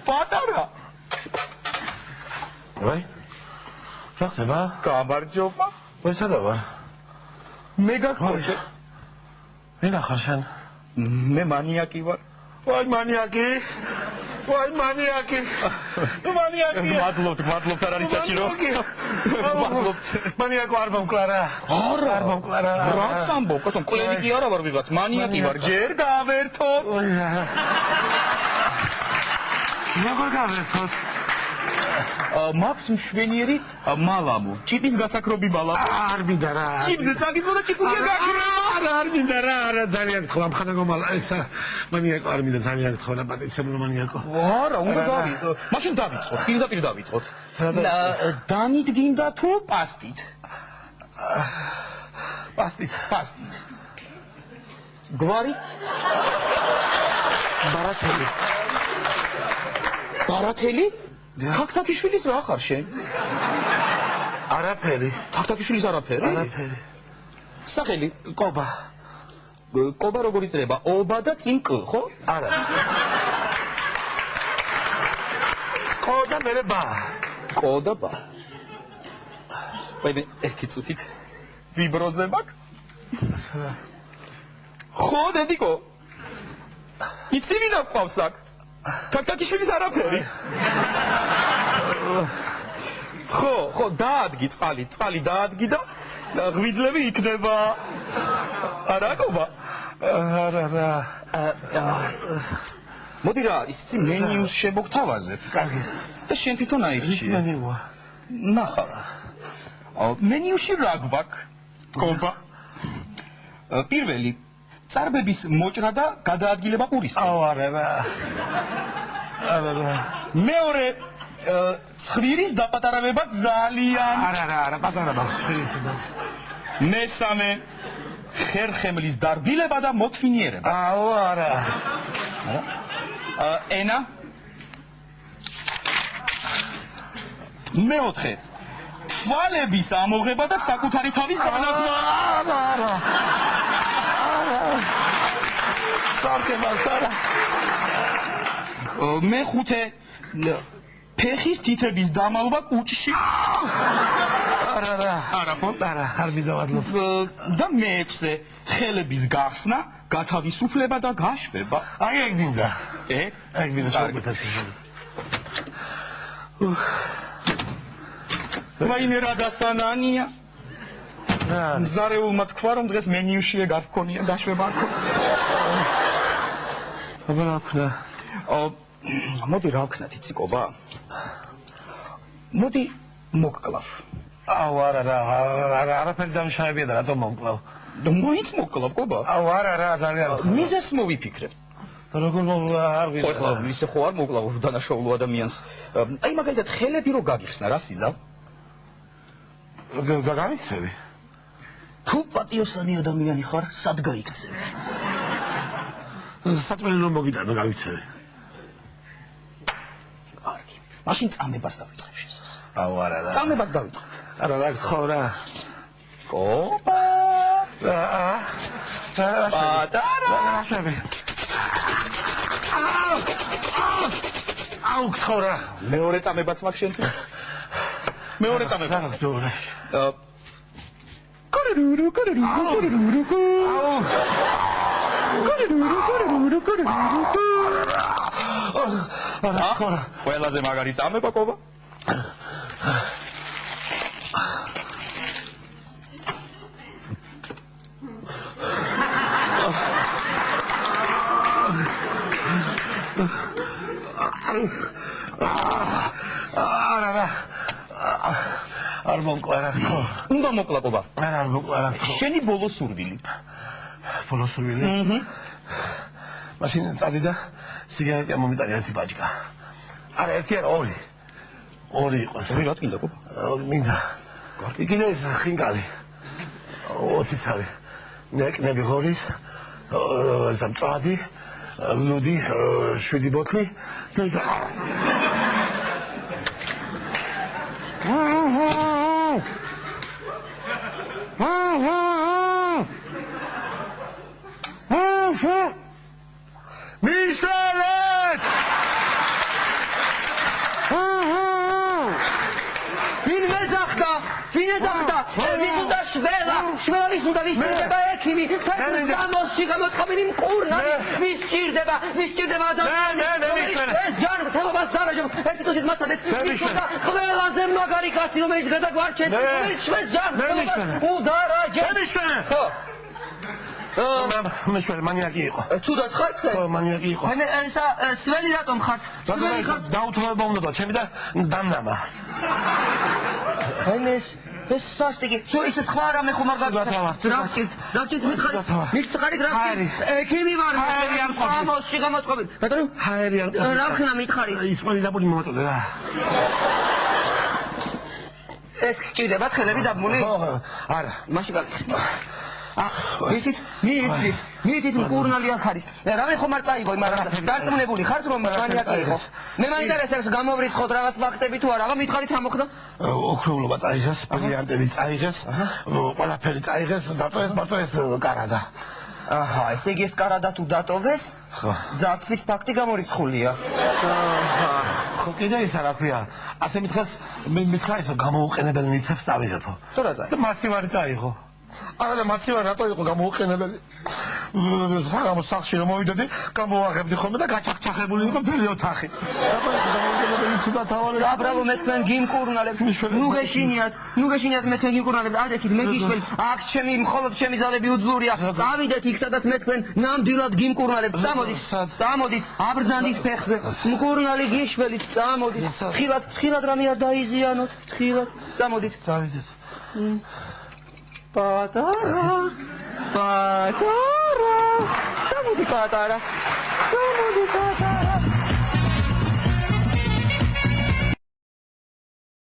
პატარა ვაი რა ხდება? გამარჯობა ვაი სადა ვარ? მე გაგხვეჭე ვინა ხარ შენ? მე მანიაკი ვარ ვაი მანიაკი მადლობთ არ არის საჭირო მანიაკო არ მომკლარა არ მომკლარა რას ამბობ კაცო მკვლელი კი არა ვარ ვიღაც მანიაკი ვარ ჯერ გავერთოთ როგორ გავერთოთ მაქვს მშვენიერი მალამო ჭიპის გასაქრობი მალამო არ მინდა რა ჭიპზე წაგისმო და ჭიპურია გაგრება არ მინდა რა ძალიან გთხოვ ამხანაგო ესა მანიაკო არ მინდა ძალიან გთხოვ და პატიცემლო მანიაკო არა უნდა დავიწყოთ მაშინ დავიწყოთ პირდაპირ დავიწყოთ დანით გინდა თუ პასტით პასტით გვარი ბარათელი თაქთაქიშვილის რა ხარ შენ? არაფერი. თაქთაქიშვილის არაფერი? არაფერი. სახელი? კობა. კობა როგორ იწერება? ობა და წინ კ, ხო? არა. კო და მერე ბა. კო და ბა. ვაიმე, ერთი წუთით ვიბროზე მაქვს? ხო, დედიკო. იცი ვინ აქვს აქ? თაქთაქიშვილის არაფერი. ხო, დაადგი წყალი დაადგი და ღვიძლები იქნება. არა კობა? არა. მოდი რა, იცი მენიუს შემოგთავაზებ. კარგი. და შენ თვითონ აირჩიე. ის მენიუა. ნახა. მენიუში რა გვაქვს? კობა. პირველი წარბების მოჭრა და გადაადგილება ყურისკენ. არა. მეორე ცხვირის დაპატარავება ძალიან. არა, პატარა მაქვს ცხვირის იმას. მესამე ხერხემლის დარბილება და მოთვინიერება. არა. ენა. მეოთხე თვალების ამოღება და საკუთარი თავის დანახვა. არა. სარკემალსარა. მეხუთე ფეხის თითების დამალვა კუჭში. არა ხო? არ მინდა ვადლობ. და მეექვსე ხელების გახსნა, გათავისუფლება და გაშვება. აი ეგ მინდა. ეგ მინდა შევკვეთა. ვაიმე რა დასანანია. მზარეულმა თქვა რომ დღეს მენიუშია გარქონია დაშვება არ ქონია. აბა რა ვქნა? მოდი რა ვქნათ იცი კობა? მოდი მოგკლავ. არა, არაფერი დამშავებია და რატომ მომკლავ? მოიც მოგკლავ კობა? არა, ძალიან. მიზეს მოვიფიქრებ. და როგორ არ ვიყავ? ხო, ისე ხო არ მოგკლავ დანაშაულო ადამიანს. აი მაგალითად ხელები რო გაგიხსნა რა სიზავ? გამიქცევი. თუ პატიოსანი ადამიანი ხარ, სად გაიქცევი? საწმელი რომ მოგიტანო გავიქცევი. კარგი. მაშინ წამებას დავიწყებ შესას. არა. წამებას დავიწყებ. არა, რა გთხოვ რა. კობა. პატარა. რასები. აუ, გთხოვ რა. მეორე წამებაც მაქვს შენთვის. მეორე წამებას. ყველაზე მაგარი წამება კობა? არა. არ მომკლარა ხო? უნდა მოკლა კობა. არ მომკლარა ხო? შენი ბოლო სურვილი. ბოლო სურვილი? მაშინ წადი და სიგარეტი მომიტანი ერთი პაჭკა. არა, ერთი არა, ორი. ორი იყოს. ორი რა თქინდა კობა? მინდა. იქნება ეს ხინკალი. 20 ცალი. ნეკნები ღორის, სამწვადი, ლუდი, 7 ბოთლი. მინეძახდა ვის უნდა შველა ვის უნდა ვისჭირდება ექიმი სამოსში გამოწყობილი მკურნალი ვის სჭირდება ეს ჯანმრთელობას დარაჯობს ერთი წუთით მაცადეთ ვის უნდა ყველაზე მაგარი კაცი რომელიც გადაგვარჩენს რომელიც ჩვენს ჯანმრთელობას უდარაჯებს ხო მეშველი მანიაკი იყო. ცუდად ხარ თქვენ? ხო, მანიაკი იყო. მე ესა სველი რატომ ხართ? სველი ხარ? დაუთმობა უნდა და ჩემი და დამნამა. ეს სასტიკი. სულ ის სხვა რამე ხომ არ გაქვს. რა გჭირთ მითხარით რა? ექიმი ვარ. სამოსში გამოწყობილი. ბატონო? ჰაერი არ ყოფილი. რა ხნა მითხარი? ის ყველი დაბული მომაწოდე რა. ეს გჭირდებათ ხელები დაბმული? ხო, არა. მაშინ გაკეთე. მიცით მკურნალი აქ არის. რამე ხომ არ წაიღო იმ არა დარწმუნებული ხართ რომ მანიაკი იყო. მე მაინტერესებს გამოვრიცხოთ რაღაც ფაქტები თუ არა. აღა მითხარით რა მოხდა? ოქროულობა წაიღეს, ბრილიანტები წაიღეს, ყველაფერი წაიღეს, დატოვეს მარტო ეს კარადა. აჰა, ესე იგი ეს კარადა თუ დატოვეს? ხო. ძარცვის ფაქტი გამორიცხულია. აჰა. ხო, კიდე ისა რა ქვია. ასე მითხეს, მე მითხრა ისო გამოუყენებელი ნივთებს წავიღებო. თუ რა წაიღო? და მაცივარი წაიღო. არა მაცივარი რატო იყო გამოუყენებელი? საღამოს სახლში რომ მოვიდოდი, გამოვაღებდი ხოლმე და გაჩახჩახებული იყო მთელი ოთახი. რატო იყო გამოუყენებელი ცუდა თავარი? აბრალო მე თქვენ გიმკურნალებს. ნუ გეშინიათ მე თქვენ გიმკურნალებს. ადექით მე გიშველი. აქ ჩემი მხოლოდ ჩემი ძალები უძლურია. წავიდეთ იქ სადაც მე თქვენ ნამდვილად გიმკურნალებს. წამოდით, აბრძანდით ფეხზე. მკურნალი გიშველით, წამოდით. თხილად რამე არ დაიზიანოთ, თხილად. წამოდით. წავიდეთ. Patara, Patara, Samudi Patara.